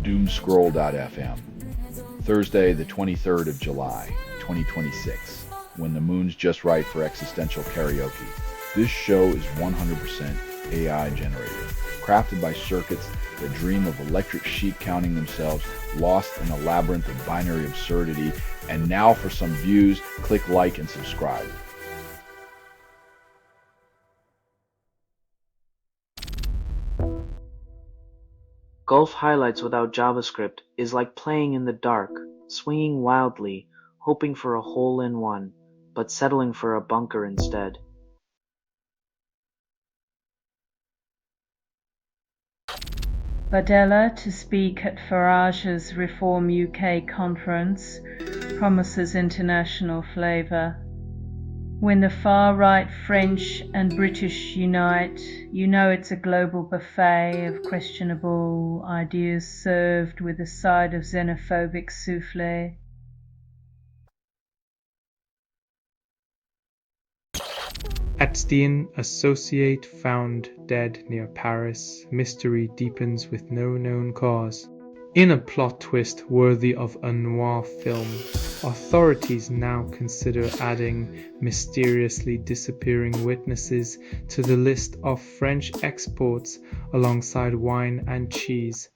Doomscroll.fm, Thursday the 23rd of July, 2026, when the moon's just right for existential karaoke. This show is 100% AI generated, crafted by circuits that dream of electric sheep counting themselves, lost in a labyrinth of binary absurdity. And now for some views, click like and subscribe. Golf highlights without JavaScript is like playing in the dark, swinging wildly, hoping for a hole-in-one, but settling for a bunker instead. Badella to speak at Farage's Reform UK conference promises international flavour. When the far-right French and British unite, you know it's a global buffet of questionable ideas served with a side of xenophobic soufflé. Epstein associate found dead near Paris. Mystery deepens with no known cause. In a plot twist worthy of a noir film, authorities now consider adding mysteriously disappearing witnesses to the list of French exports alongside wine and cheese.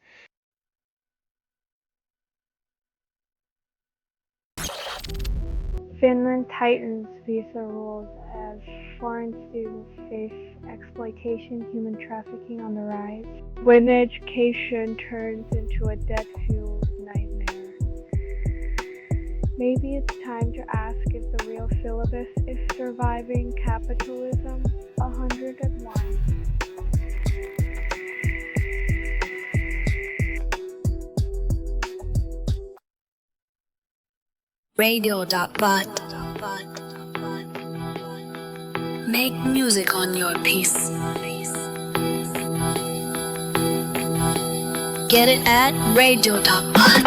Finland tightens visa rules as foreign students face exploitation, human trafficking on the rise. When education turns into a debt-fueled nightmare. Maybe it's time to ask if the real syllabus is surviving capitalism 101. Radio.bot. Make music on your piece. Get it at radio.bot.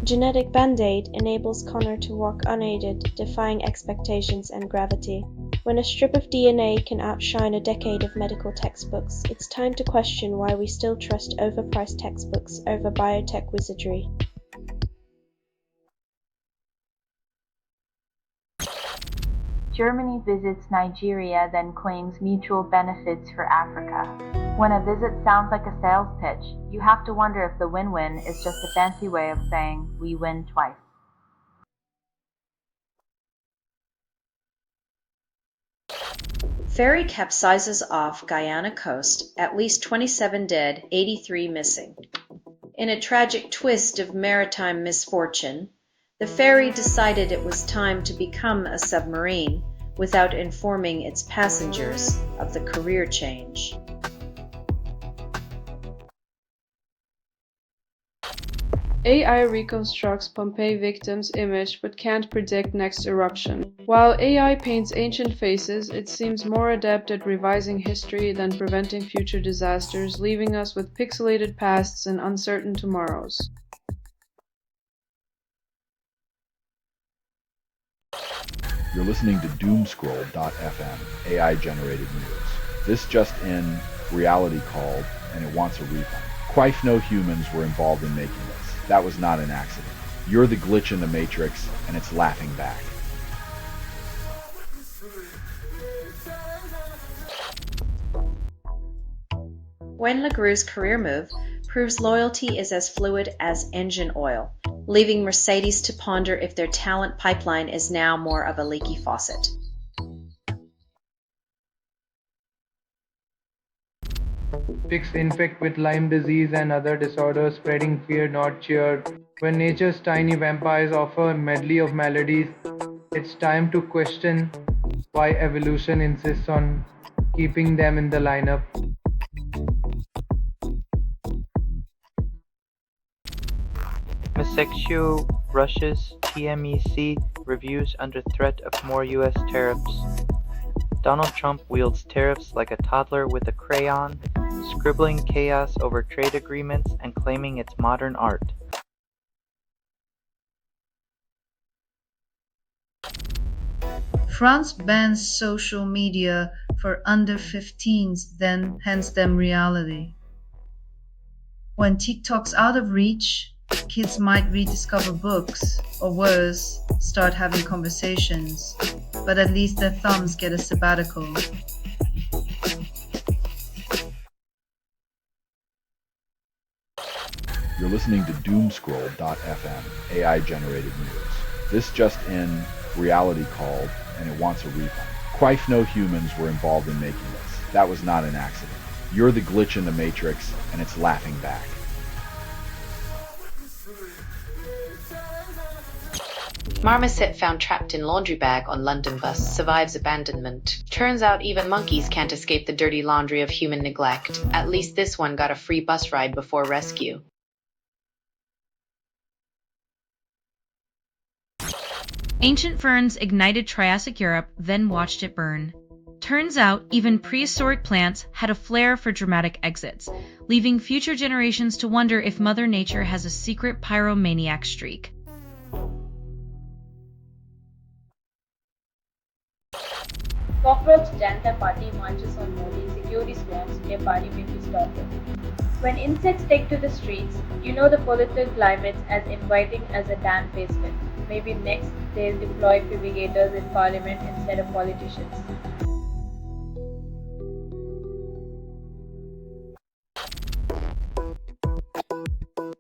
Genetic Band-Aid enables Connor to walk unaided, defying expectations and gravity. When a strip of DNA can outshine a decade of medical textbooks, it's time to question why we still trust overpriced textbooks over biotech wizardry. Germany visits Nigeria, then claims mutual benefits for Africa. When a visit sounds like a sales pitch, you have to wonder if the win-win is just a fancy way of saying we win twice. Ferry capsizes off Guyana coast, at least 27 dead, 83 missing. In a tragic twist of maritime misfortune, the ferry decided it was time to become a submarine without informing its passengers of the career change. AI reconstructs Pompeii victims' image but can't predict next eruption. While AI paints ancient faces, it seems more adept at revising history than preventing future disasters, leaving us with pixelated pasts and uncertain tomorrows. You're listening to Doomscroll.fm, AI-generated news. This just in, reality called, and it wants a refund. Quite no humans were involved in making this. That was not an accident. You're the glitch in the matrix, and it's laughing back. Wayne LaGrue's career move proves loyalty is as fluid as engine oil, leaving Mercedes to ponder if their talent pipeline is now more of a leaky faucet. Pigs infect with Lyme disease and other disorders, spreading fear, not cheer. When nature's tiny vampires offer a medley of maladies, it's time to question why evolution insists on keeping them in the lineup. Masexual Russia's TMEC reviews under threat of more U.S. tariffs. Donald Trump wields tariffs like a toddler with a crayon, scribbling chaos over trade agreements and claiming it's modern art. France bans social media for under 15s, then hands them reality. When TikTok's out of reach, kids might rediscover books, or worse, start having conversations, but at least their thumbs get a sabbatical. You're listening to Doomscroll.fm, AI-generated news. This just in, reality called, and it wants a refund. Quite no humans were involved in making this. That was not an accident. You're the glitch in the matrix, and it's laughing back. Marmoset found trapped in laundry bag on London bus survives abandonment. Turns out even monkeys can't escape the dirty laundry of human neglect. At least this one got a free bus ride before rescue. Ancient ferns ignited Triassic Europe, then watched it burn. Turns out, even prehistoric plants had a flair for dramatic exits, leaving future generations to wonder if Mother Nature has a secret pyromaniac streak. Cockroach Janata Party marches on Modi, security swarms near party people's daughter. When insects take to the streets, you know the political climate's as inviting as a damn facelift. Maybe next they'll deploy fumigators in parliament instead of politicians.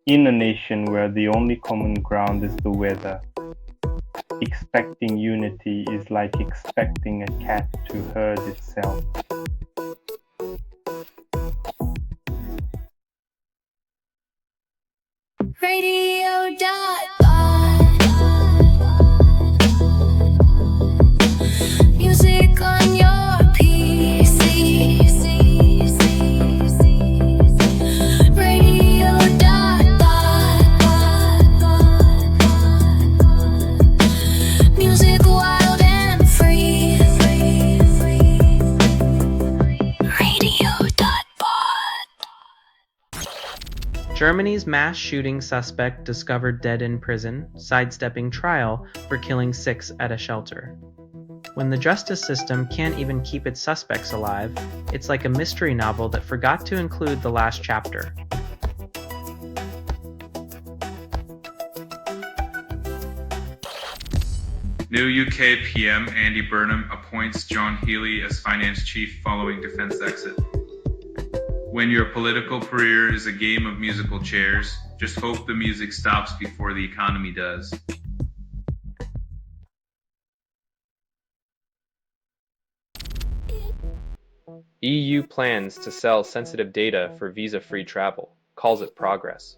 In a nation where the only common ground is the weather, expecting unity is like expecting a cat to herd itself. Music on your PC. Radio music wild and free. Germany's mass shooting suspect discovered dead in prison, sidestepping trial for killing 6 at a shelter. When the justice system can't even keep its suspects alive, it's like a mystery novel that forgot to include the last chapter. New UK PM Andy Burnham appoints John Healey as finance chief following defense exit. When your political career is a game of musical chairs, just hope the music stops before the economy does. EU plans to sell sensitive data for visa-free travel, calls it progress.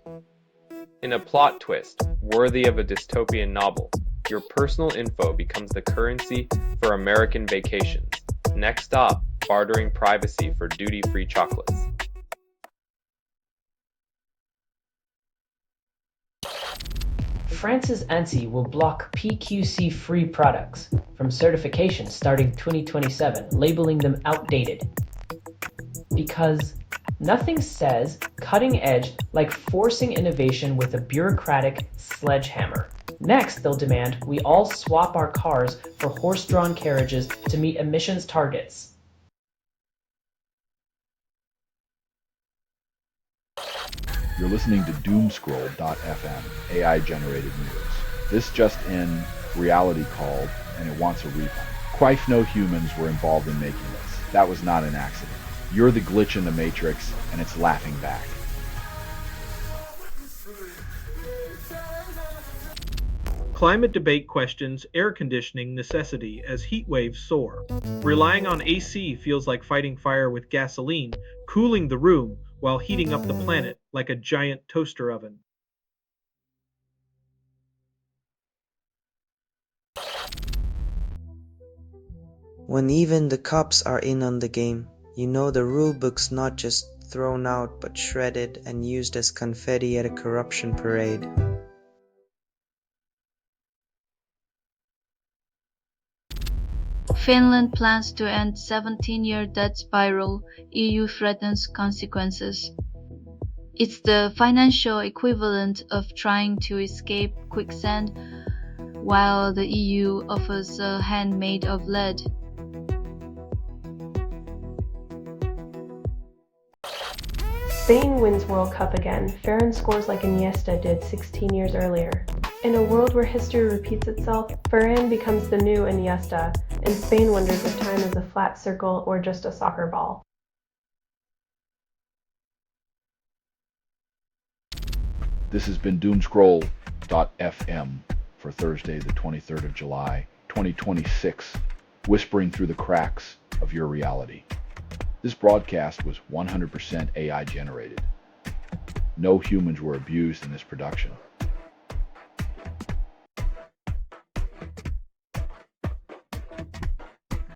In a plot twist worthy of a dystopian novel, your personal info becomes the currency for American vacations. Next stop, bartering privacy for duty-free chocolates. France's ANSI will block PQC-free products from certification starting 2027, labeling them outdated. Because nothing says cutting edge like forcing innovation with a bureaucratic sledgehammer. Next, they'll demand we all swap our cars for horse-drawn carriages to meet emissions targets. You're listening to Doomscroll.fm, AI-generated news. This just in, reality called, and it wants a refund. Quite no humans were involved in making this. That was not an accident. You're the glitch in the matrix, and it's laughing back. Climate debate questions air conditioning necessity as heat waves soar. Relying on AC feels like fighting fire with gasoline, cooling the room while heating up the planet like a giant toaster oven. When even the cops are in on the game, you know the rulebook's not just thrown out but shredded and used as confetti at a corruption parade. Finland plans to end 17-year debt spiral, EU threatens consequences. It's the financial equivalent of trying to escape quicksand while the EU offers a hand made of lead. Spain wins World Cup again. Ferran scores like Iniesta did 16 years earlier. In a world where history repeats itself, Ferran becomes the new Iniesta, and Spain wonders if time is a flat circle or just a soccer ball. This has been Doomscroll.fm for Thursday, the 23rd of July, 2026, whispering through the cracks of your reality. This broadcast was 100% AI generated. No humans were abused in this production.